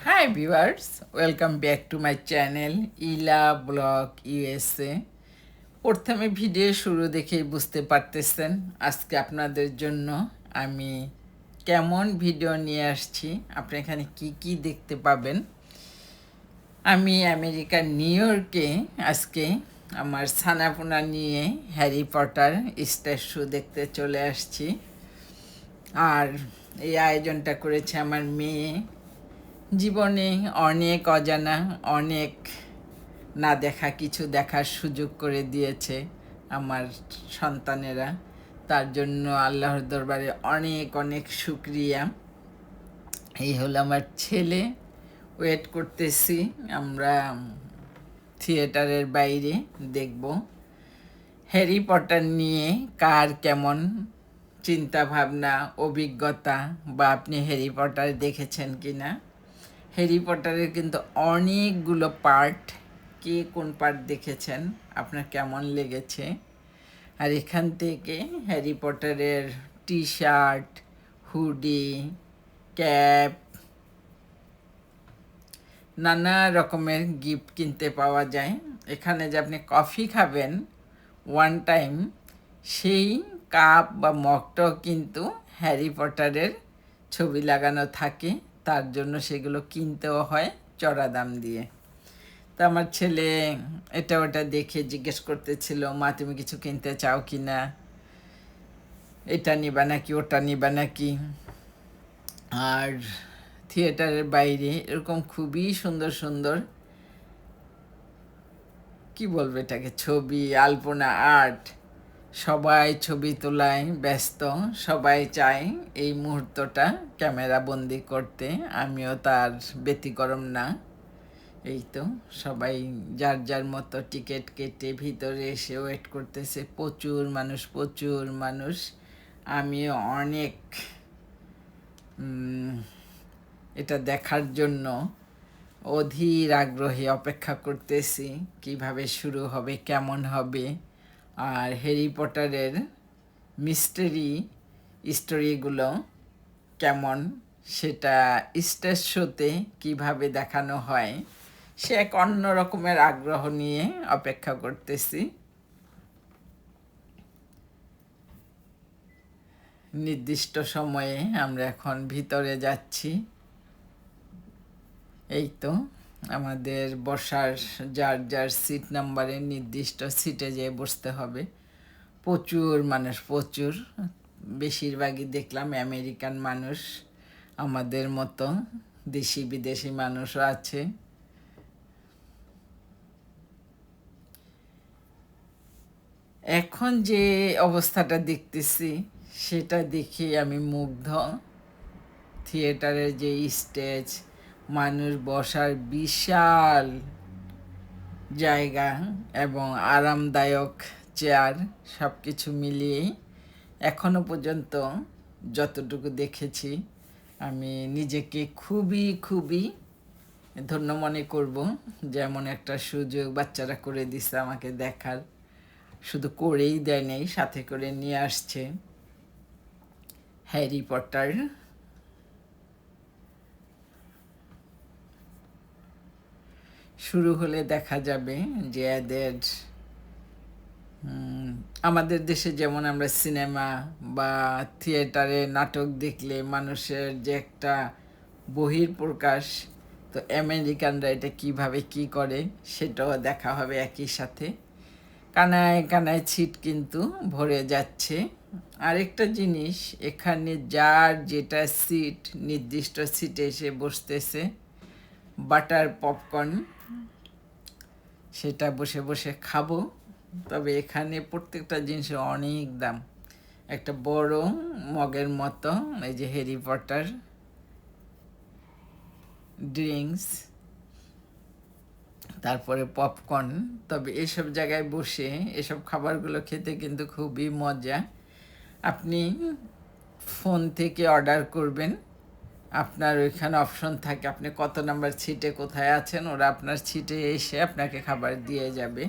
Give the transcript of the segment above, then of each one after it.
Hi viewers, welcome back to my channel ইলা blog USA. প্রথমে video শুরু দেখেই বুঝতে পারতেছেন আজকে আপনাদের জন্য আমি কেমন ভিডিও নিয়ে আসছি। আপনি এখানে কি কি দেখতে পাবেন। আমি আমেরিকার নিউ ইয়র্কে আজকে আমার ছানাপোনা নিয়ে হ্যারি পটার স্টেজ শো দেখতে চলে আসছি। আর এই আয়োজনটা করেছে আমার মেয়ে। জীবনে অনেক অজানা, অনেক না দেখা কিছু দেখার সুযোগ করে দিয়েছে আমার সন্তানেরা। তার জন্য আল্লাহর দরবারে অনেক অনেক শুক্রিয়া। এই হলো আমার ছেলে, ওয়েট করতেছি আমরা থিয়েটারের বাইরে দেখব হ্যারি পটার নিয়ে কার কেমন চিন্তা ভাবনা, অভিজ্ঞতা, বা আপনি হ্যারি পটার দেখেছেন কি না। হ্যারি পটারের কিন্তু অনেকগুলো পার্ট, কে কোন পার্ট দেখেছেন, আপনার কেমন লেগেছে। আর এখান থেকে হ্যারি পটারের টি শার্ট, হুডি, ক্যাপ, নানা রকমের গিফট কিনতে পাওয়া যায়। এখানে যে আপনি কফি খাবেন ওয়ান টাইম, সেই কাপ বা মগটাও কিন্তু হ্যারি পটারের ছবি লাগানো থাকে, তার জন্য সেগুলো কিনতেও হয় চড়া দাম দিয়ে। তা আমার ছেলে এটা ওটা দেখে জিজ্ঞেস করতেছিল, মা তুমি কিছু কিনতে চাও কি না, এটা নিবা নাকি ওটা নিবা নাকি। আর থিয়েটারের বাইরে এরকম খুবই সুন্দর সুন্দর, কি বলবো এটাকে, ছবি, আলপনা, আর্ট, সবাই ছবি তোলায় ব্যস্ত। সবাই চায় এই মুহূর্তটা ক্যামেরা বন্দি করতে, আমিও তার ব্যতিক্রম না। এই তো সবাই যার যার মতো টিকিট কেটে ভিতরে এসে ওয়েট করতেছে। প্রচুর মানুষ, প্রচুর মানুষ। আমিও অনেক এটা দেখার জন্য অধীর আগ্রহে অপেক্ষা করতেছি কিভাবে শুরু হবে, কেমন হবে। আর হ্যারি পটারের মিস্টারি স্টোরিগুলো কেমন, সেটা স্টেজ শোতে কীভাবে দেখানো হয়, সে এক অন্য রকমের আগ্রহ নিয়ে অপেক্ষা করতেছি। নির্দিষ্ট সময়ে আমরা এখন ভিতরে যাচ্ছি। এই তো আমাদের বসার যার যার সিট নাম্বারের নির্দিষ্ট সিটে যেয়ে বসতে হবে। প্রচুর মানুষ, প্রচুর, বেশিরভাগই দেখলাম আমেরিকান মানুষ, আমাদের মতো দেশি বিদেশি মানুষও আছে। এখন যে অবস্থাটা দেখতেছি সেটা দেখে আমি মুগ্ধ। থিয়েটারের যে স্টেজ, মানুষ বসার বিশাল জায়গা এবং আরামদায়ক চেয়ার, সব কিছু মিলিয়েই এখনো পর্যন্ত যতটুকু দেখেছি আমি নিজেকে খুবই খুবই ধন্য মনে করব। যেমন একটা সুযোগ বাচ্চারা করে দিছে আমাকে দেখার, শুধু করেই দেয় নেই, সাথে করে নিয়ে আসছে হ্যারি পটার। শুরু হলে দেখা যাবে যে এদের আমাদের দেশে যেমন আমরা সিনেমা বা থিয়েটারে নাটক দেখলে মানুষের যে একটা বহিঃপ্রকাশ, তো আমেরিকানরা এটা কিভাবে কি করে সেটাও দেখা হবে একই সাথে। কানায় কানায় ছিট কিন্তু ভরে যাচ্ছে। আরেকটা জিনিস, এখানে যার যেটা সিট, নির্দিষ্ট সিটে এসে বসতেছে, বাটার পপকর্ন সেটা বসে বসে খাবো। তবে এখানে প্রত্যেকটা জিনিসের অনেক দাম। একটা বড় মগের মতো এই যে হ্যারি পটার ড্রিঙ্কস, তারপরে পপকর্ন। তবে এসব জায়গায় বসে এসব খাবারগুলো খেতে কিন্তু খুবই মজা। আপনি ফোন থেকে অর্ডার করবেন, আপনার ওইখানে অপশন থাকে আপনি কত নাম্বার সিটে কোথায় আছেন, ওরা আপনার সিটে এসে আপনাকে খাবার দিয়ে যাবে।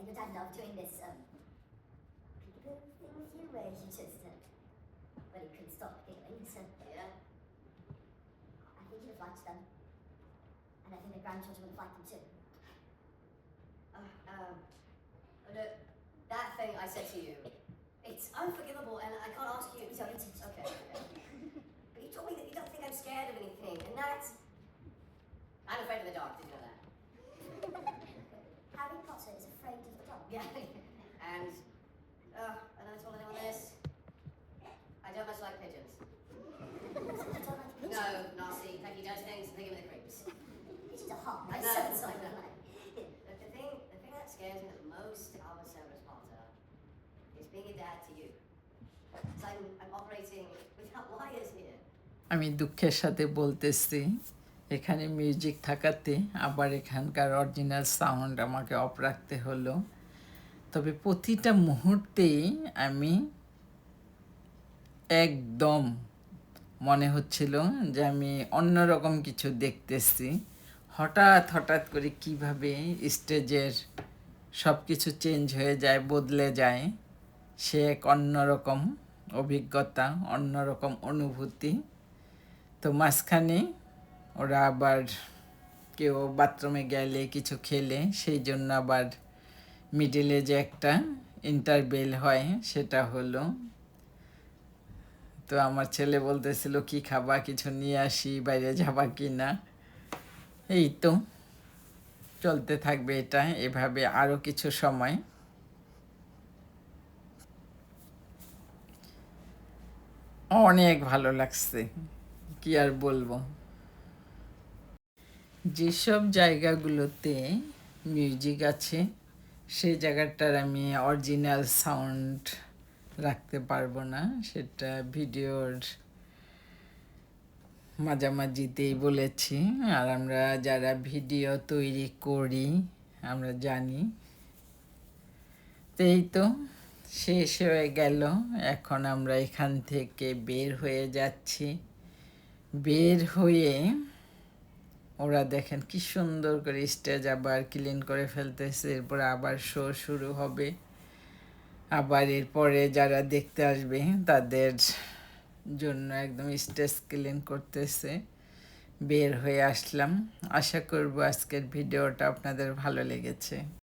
your dad loved doing this peekaboo thing with you, where you just, well, you couldn't stop giggling, so. Yeah. I think you'd have liked them. And I think the grandchildren would have liked them too. Look, that thing I said to you, it's unforgivable and I can't ask you. Don't. Okay. But you told me that you don't think I'm scared of anything, and that's... I'm afraid of the dark, did you know that? Harry Potter is afraid of the dark. Yeah. And, I know it's all I know on this. I don't much like pigeons. You don't like pigeons? No, nasty, pecky does things, they give me the creeps. Pigeons are hot. I Like know, so I inside know. the light. But the thing that scares me the most, Albus Severus Potter, is being a dad to you. So I'm operating without wires here. আমি দুঃখের সাথে বলতেছি, এখানে music থাকাতে আবার এখানকার original sound আমাকে of রাখতে হলো। তবে প্রতিটা মুহূর্তেই আমি একদম মনে হচ্ছিল যে আমি অন্যরকম কিছু দেখতেছি। হঠাৎ হঠাৎ করে কিভাবে স্টেজের সব কিছু চেঞ্জ হয়ে যায়, বদলে যায়, সে এক অন্যরকম অভিজ্ঞতা, অন্যরকম অনুভূতি। তো মাঝখানে ওরা আবার কেউ বাথরুমে গেলে, কিছু খেলে, সেই জন্য আবার মিডিলে যে একটা ইন্টারভেল হয় সেটা হলো। তো আমার ছেলে বলতেছিল কি খাবা, কিছু নিয়ে আসি, বাইরে যাবা কি না। এই তো চলতে থাকবে এটা এভাবে আরও কিছু সময়। অনেক ভালো লাগছে, কি আর বলবো। যেসব জায়গাগুলোতে মিউজিক আছে সেই জায়গাটার আমি অরিজিনাল সাউন্ড রাখতে পারবো না, সেটা ভিডিওর মাঝামাঝিতেই বলেছি। আর আমরা যারা ভিডিও তৈরি করি আমরা জানি। তো এই তো শেষ হয়ে গেল, এখন আমরা এখান থেকে বের হয়ে যাচ্ছি। বের হয়ে ওরা দেখেন কি সুন্দর করে স্টেজ আবার ক্লিন করে ফেলতেছে, এরপর আবার শো শুরু হবে। আবার এরপরে যারা দেখতে আসবে তাদের জন্য একদম স্টেজ ক্লিন করতেছে। বের হয়ে আসলাম। আশা করব আজকের ভিডিওটা আপনাদের ভালো লেগেছে।